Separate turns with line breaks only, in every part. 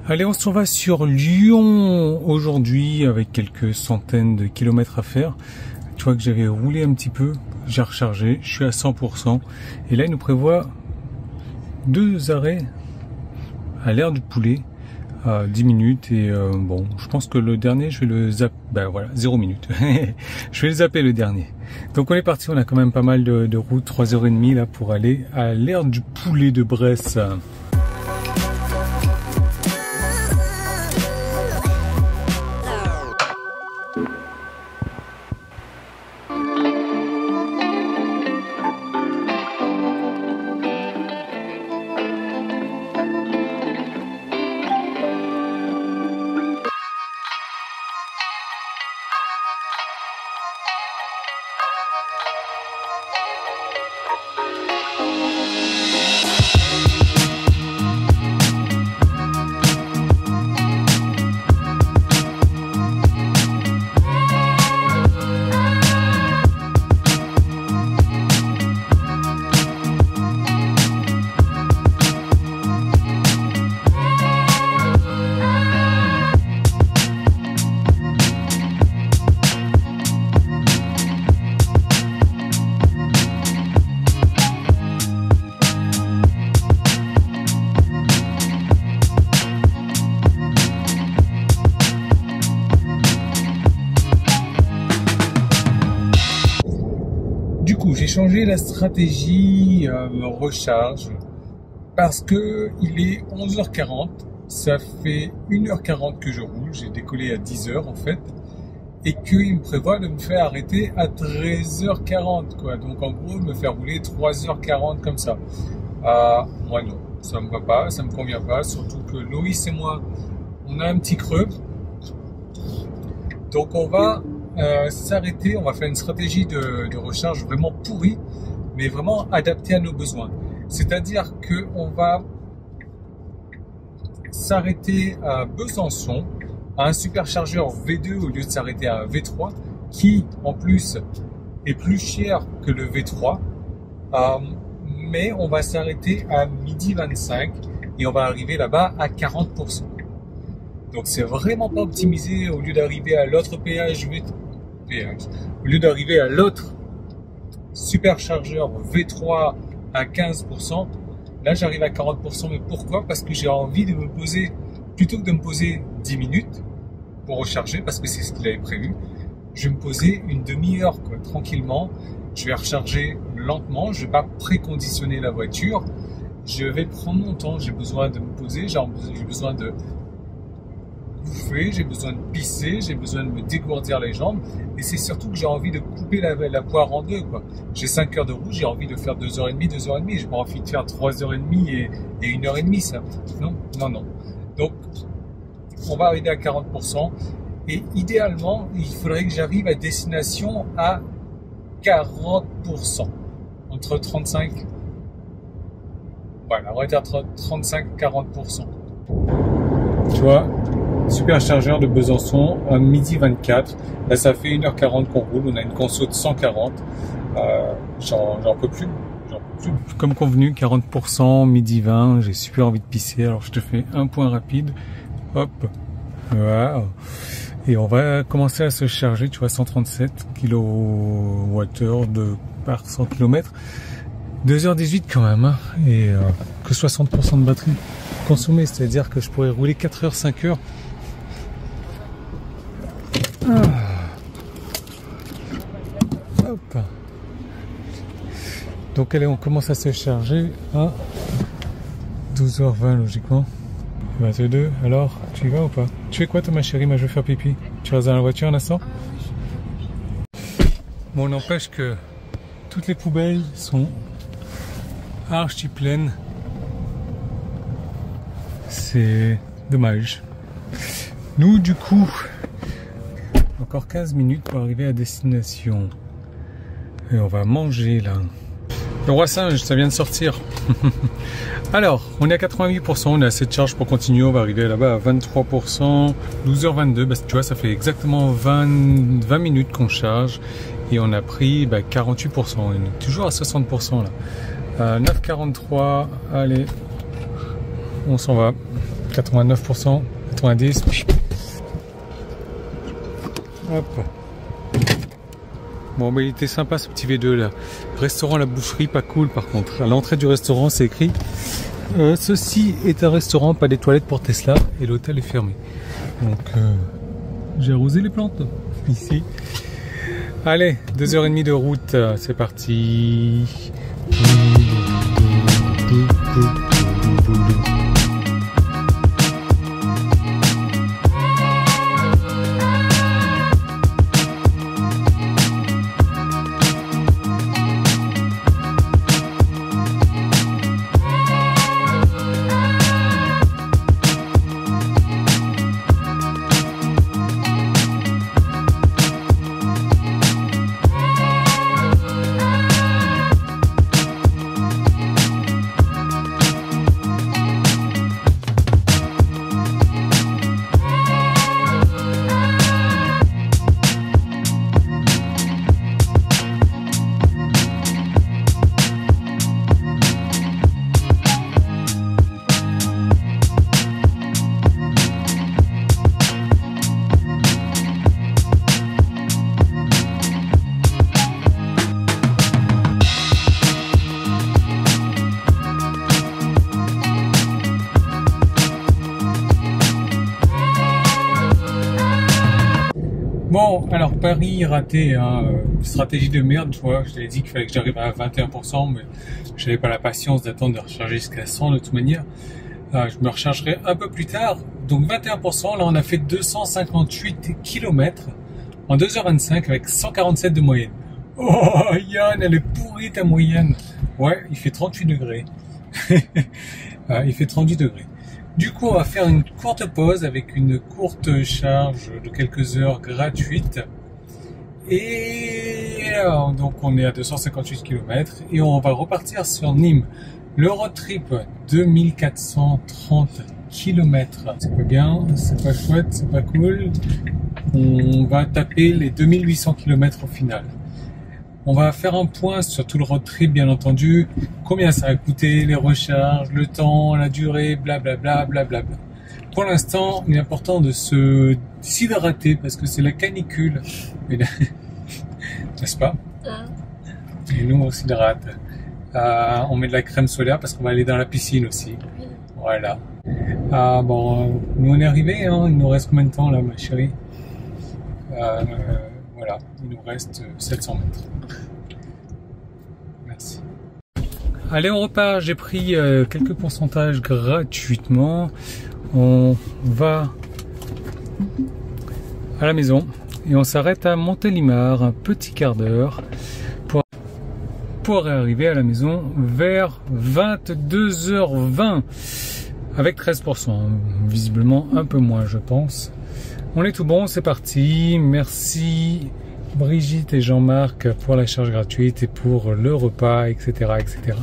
Allez, on s'en va sur Lyon aujourd'hui avec quelques centaines de kilomètres à faire. Tu vois que j'avais roulé un petit peu, j'ai rechargé, je suis à 100%. Et là, il nous prévoit 2 arrêts à l'aire du Poulet à 10 minutes. Et bon, je pense que le dernier, je vais le zapper. Ben voilà, 0 minutes. Je vais le zapper le dernier. Donc on est parti, on a quand même pas mal de route, 3h30 là pour aller à l'aire du Poulet de Bresse. Du coup, j'ai changé la stratégie recharge parce que il est 11h40, ça fait 1h40 que je roule, j'ai décollé à 10h en fait, et qu'il me prévoit de me faire arrêter à 13h40 quoi. Donc en gros, me faire rouler 3h40 comme ça. Moi non, ça me va pas, ça me convient pas, surtout que Loïs et moi, on a un petit creux. Donc on va s'arrêter, on va faire une stratégie de recharge vraiment pourrie, mais vraiment adaptée à nos besoins. C'est-à-dire qu'on va s'arrêter à Besançon, à un superchargeur V2 au lieu de s'arrêter à un V3, qui en plus est plus cher que le V3, mais on va s'arrêter à 12h25 et on va arriver là-bas à 40%. Donc c'est vraiment pas optimisé. Au lieu d'arriver à l'autre au lieu d'arriver à l'autre superchargeur V3 à 15%, là j'arrive à 40%. Mais pourquoi? Parce que j'ai envie de me poser, plutôt que de me poser 10 minutes pour recharger, parce que c'est ce qu'il avait prévu, je vais me poser une demi-heure quoi, tranquillement. Je vais recharger lentement, je vais pas préconditionner la voiture, je vais prendre mon temps, j'ai besoin de me poser, j'ai besoin de bouffer, j'ai besoin de pisser, j'ai besoin de me dégourdir les jambes, et c'est surtout que j'ai envie de couper la poire en deux quoi. J'ai 5 heures de route, j'ai envie de faire 2h30, j'ai pas envie de faire 3h30 et 1h30 ça. Non. Donc on va arriver à 40% et idéalement il faudrait que j'arrive à destination à 40%, entre 35, voilà, on va dire 35-40%. Tu vois, superchargeur de Besançon à 12h24. Là, ça fait 1h40 qu'on roule. On a une conso de 140. J'en peux plus. Comme convenu, 40%, 12h20. J'ai super envie de pisser. Alors, je te fais un point rapide. Hop. Wow. Et on va commencer à se charger. Tu vois, 137 kWh par 100 km. 2h18 quand même. Hein, et que 60% de batterie consommée. C'est-à-dire que je pourrais rouler 4h, 5h. Hop. Donc allez, on commence à se charger à 12h20 logiquement. 22, alors tu y vas ou pas? Tu fais quoi toi ma chérie? Moi je vais faire pipi. Tu restes dans la voiture un instant? Bon, n'empêche que toutes les poubelles sont archi pleines. C'est dommage. Nous du coup, encore 15 minutes pour arriver à destination. Et on va manger là. Le roi singe, ça vient de sortir. Alors, on est à 88%, on a assez de charge pour continuer. On va arriver là-bas à 23%, 12h22. Bah, tu vois, ça fait exactement 20 minutes qu'on charge. Et on a pris 48%. On est toujours à 60% là. 9,43. Allez, on s'en va. 89%, 90%. Hop. Bon, mais il était sympa ce petit V2 là. Restaurant La Boucherie, pas cool par contre. À l'entrée du restaurant, c'est écrit ceci est un restaurant, pas des toilettes pour Tesla, et l'hôtel est fermé. Donc, j'ai arrosé les plantes ici. Allez, 2h30 de route, c'est parti. Bon, alors Paris raté, hein, stratégie de merde, tu vois, je t'avais dit qu'il fallait que j'arrive à 21%, mais je n'avais pas la patience d'attendre de recharger jusqu'à 100 de toute manière. Je me rechargerai un peu plus tard, donc 21%, là on a fait 258 km en 2h25 avec 147 de moyenne. Oh Yann, elle est pourrie ta moyenne. Ouais, il fait 38 degrés. Il fait 38 degrés. Du coup, on va faire une courte pause avec une courte charge de quelques heures gratuite. Et donc, on est à 258 km et on va repartir sur Nîmes. Le road trip, 2430 km. C'est pas bien, c'est pas chouette, c'est pas cool. On va taper les 2800 km au final. On va faire un point sur tout le road trip, bien entendu. Combien ça a coûté, les recharges, le temps, la durée, blablabla, blablabla. Pour l'instant, il est important de s'hydrater parce que c'est la canicule. N'est-ce pas? Et nous, on s'hydrate. On met de la crème solaire parce qu'on va aller dans la piscine aussi. Voilà. Bon, nous on est arrivés, hein. Il nous reste combien de temps là, ma chérie? Voilà, il nous reste 700 mètres. Merci. Allez, on repart. J'ai pris quelques pourcentages gratuitement. On va à la maison et on s'arrête à Montélimar, un petit quart d'heure pour arriver à la maison vers 22h20 avec 13%. Visiblement un peu moins, je pense. On est tout bon, c'est parti. Merci Brigitte et Jean-Marc pour la charge gratuite et pour le repas, etc., etc.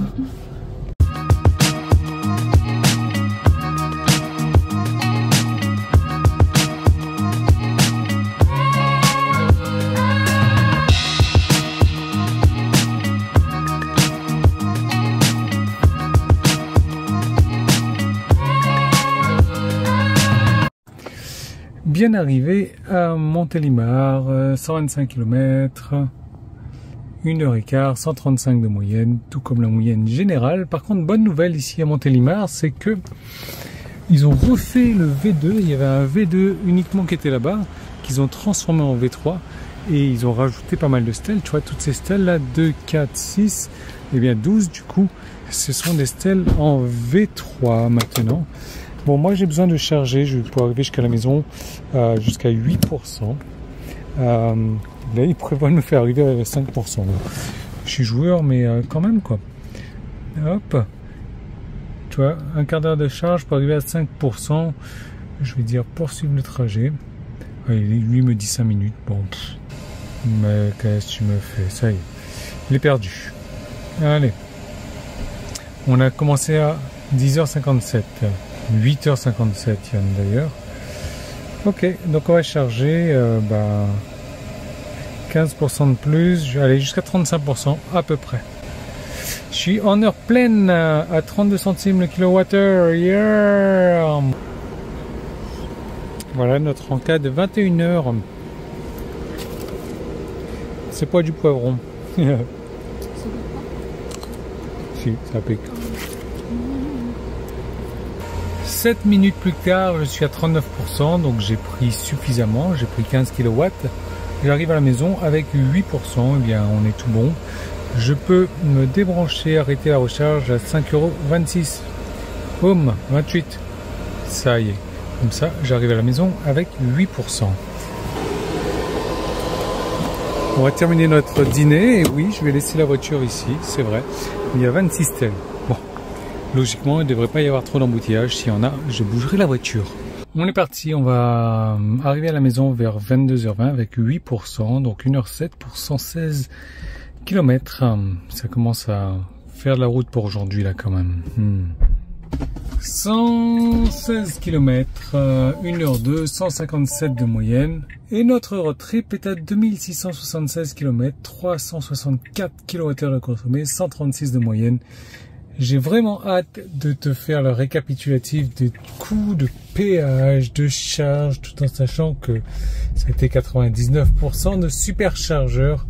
Bien arrivé à Montélimar, 125 km, 1h15, 135 de moyenne, tout comme la moyenne générale. Par contre, bonne nouvelle ici à Montélimar, c'est que ils ont refait le V2. Il y avait un V2 uniquement qui était là-bas, qu'ils ont transformé en V3 et ils ont rajouté pas mal de stèles. Tu vois, toutes ces stèles là, 2, 4, 6, et bien 12 du coup, ce sont des stèles en V3 maintenant. Bon, moi j'ai besoin de charger, je vais pouvoir arriver jusqu'à la maison jusqu'à 8%. Là, il prévoit de me faire arriver à 5%. Je suis joueur, mais quand même quoi. Hop, tu vois, un quart d'heure de charge pour arriver à 5%. Je vais dire poursuivre le trajet. Lui me dit 5 minutes. Bon, mais qu'est-ce que tu me fais? Ça y est, il est perdu. Allez, on a commencé à 10h57. 8h57 Yann d'ailleurs. Ok, donc on va charger 15% de plus, je vais aller jusqu'à 35% à peu près. Je suis en heure pleine à 32 centimes le kilowattheure. Yeah. Voilà notre encas de 21h. C'est pas du poivron. Si, ça pique. 7 minutes plus tard, je suis à 39%, donc j'ai pris suffisamment, j'ai pris 15 kW. J'arrive à la maison avec 8%, eh bien on est tout bon. Je peux me débrancher, arrêter la recharge à 5,26 €. Boum, 28. Ça y est. Comme ça, j'arrive à la maison avec 8%. On va terminer notre dîner et oui, je vais laisser la voiture ici, c'est vrai. Il y a 26 stèles. Bon, logiquement, il ne devrait pas y avoir trop d'embouteillage. S'il y en a, je bougerai la voiture. On est parti, on va arriver à la maison vers 22h20 avec 8%, donc 1h07 pour 116 km. Ça commence à faire de la route pour aujourd'hui là quand même. 116 km, 1h02, 157 de moyenne. Et notre road trip est à 2676 km, 364 kWh de consommé, 136 de moyenne. J'ai vraiment hâte de te faire le récapitulatif des coûts de péage, de charge, tout en sachant que ça a été 99% de superchargeurs.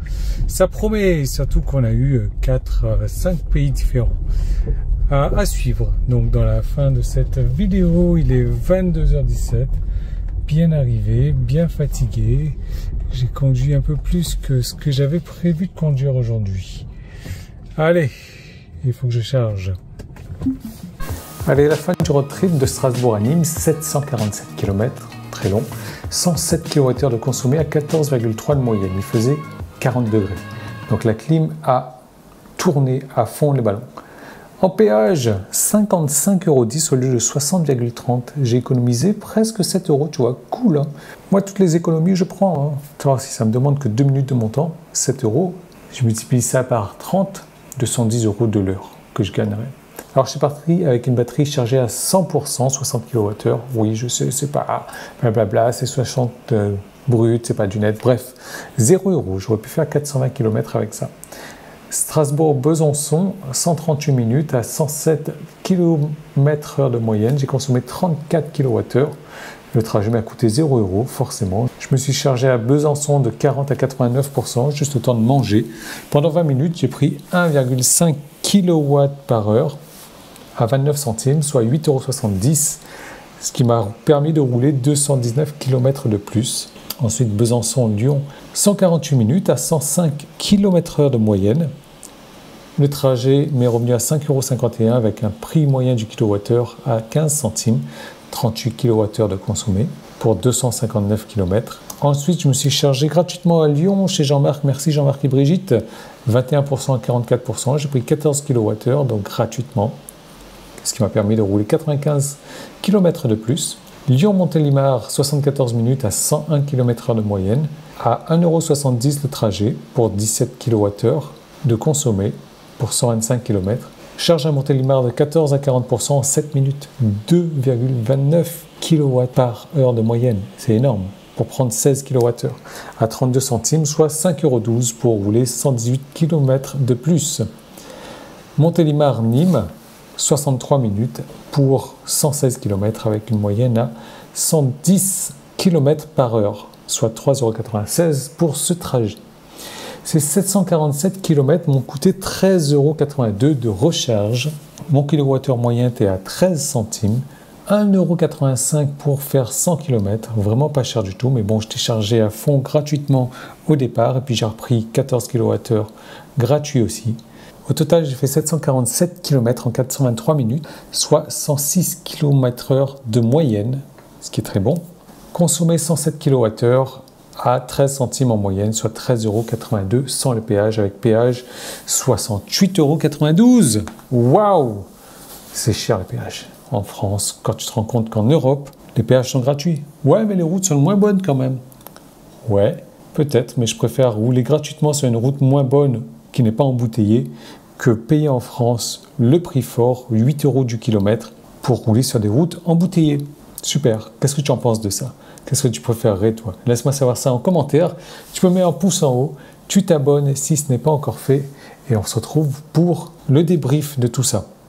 Ça promet, surtout qu'on a eu 5 pays différents. À suivre. Donc dans la fin de cette vidéo, il est 22h17. Bien arrivé, bien fatigué. J'ai conduit un peu plus que ce que j'avais prévu de conduire aujourd'hui. Allez, il faut que je charge. Allez, la fin du road trip de Strasbourg à Nîmes, 747 km, très long, 107 kWh de consommé à 14,3 de moyenne. Il faisait 40 degrés. Donc la clim a tourné à fond les ballons. En péage, 55,10 € au lieu de 60,30 €. J'ai économisé presque 7 €, tu vois, cool. Hein. Moi, toutes les économies, je prends. Hein. Tu vois, si ça me demande que 2 minutes de mon temps, 7 €, je multiplie ça par 30, 210 € de l'heure que je gagnerai. Alors, je suis parti avec une batterie chargée à 100%, 60 kWh. Oui, je sais, c'est pas blablabla, c'est 60 brut, c'est pas du net. Bref, 0 €. J'aurais pu faire 420 km avec ça. Strasbourg-Besançon, 138 minutes à 107 km/h de moyenne. J'ai consommé 34 kWh. Le trajet m'a coûté 0 €, forcément. Je me suis chargé à Besançon de 40 à 89%, juste le temps de manger. Pendant 20 minutes, j'ai pris 1,5 kWh à 29 centimes, soit 8,70 €, ce qui m'a permis de rouler 219 km de plus. Ensuite, Besançon-Lyon, 148 minutes à 105 km/h de moyenne. Le trajet m'est revenu à 5,51 € avec un prix moyen du kilowattheure à 15 centimes, 38 kWh de consommé pour 259 km. Ensuite, je me suis chargé gratuitement à Lyon chez Jean-Marc. Merci Jean-Marc et Brigitte. 21% à 44%. J'ai pris 14 kWh, donc gratuitement, ce qui m'a permis de rouler 95 km de plus. Lyon-Montélimar, 74 minutes à 101 km/h de moyenne, à 1,70 € le trajet pour 17 kWh de consommé pour 125 km. Charge à Montélimar de 14 à 40% en 7 minutes, 2,29 kWh de moyenne, c'est énorme, pour prendre 16 kWh à 32 centimes, soit 5,12 € pour rouler 118 km de plus. Montélimar-Nîmes, 63 minutes pour 116 km avec une moyenne à 110 km/h, soit 3,96 € pour ce trajet. Ces 747 km m'ont coûté 13,82 € de recharge. Mon kilowattheure moyen était à 13 centimes, 1,85 € pour faire 100 km, vraiment pas cher du tout, mais bon, je t'ai chargé à fond gratuitement au départ et puis j'ai repris 14 kWh gratuit aussi. Au total, j'ai fait 747 km en 423 minutes, soit 106 km/h de moyenne, ce qui est très bon. Consommé 107 kWh à 13 centimes en moyenne, soit 13,82 € sans le péage. Avec péage, 68,92 €. Waouh! C'est cher le péage en France, quand tu te rends compte qu'en Europe, les péages sont gratuits. Ouais, mais les routes sont moins bonnes quand même. Ouais, peut-être, mais je préfère rouler gratuitement sur une route moins bonne qui n'est pas embouteillée que payer en France le prix fort, 8 € du kilomètre, pour rouler sur des routes embouteillées. Super, qu'est-ce que tu en penses de ça? Qu'est-ce que tu préférerais toi? Laisse-moi savoir ça en commentaire. Tu peux mettre un pouce en haut, tu t'abonnes si ce n'est pas encore fait et on se retrouve pour le débrief de tout ça.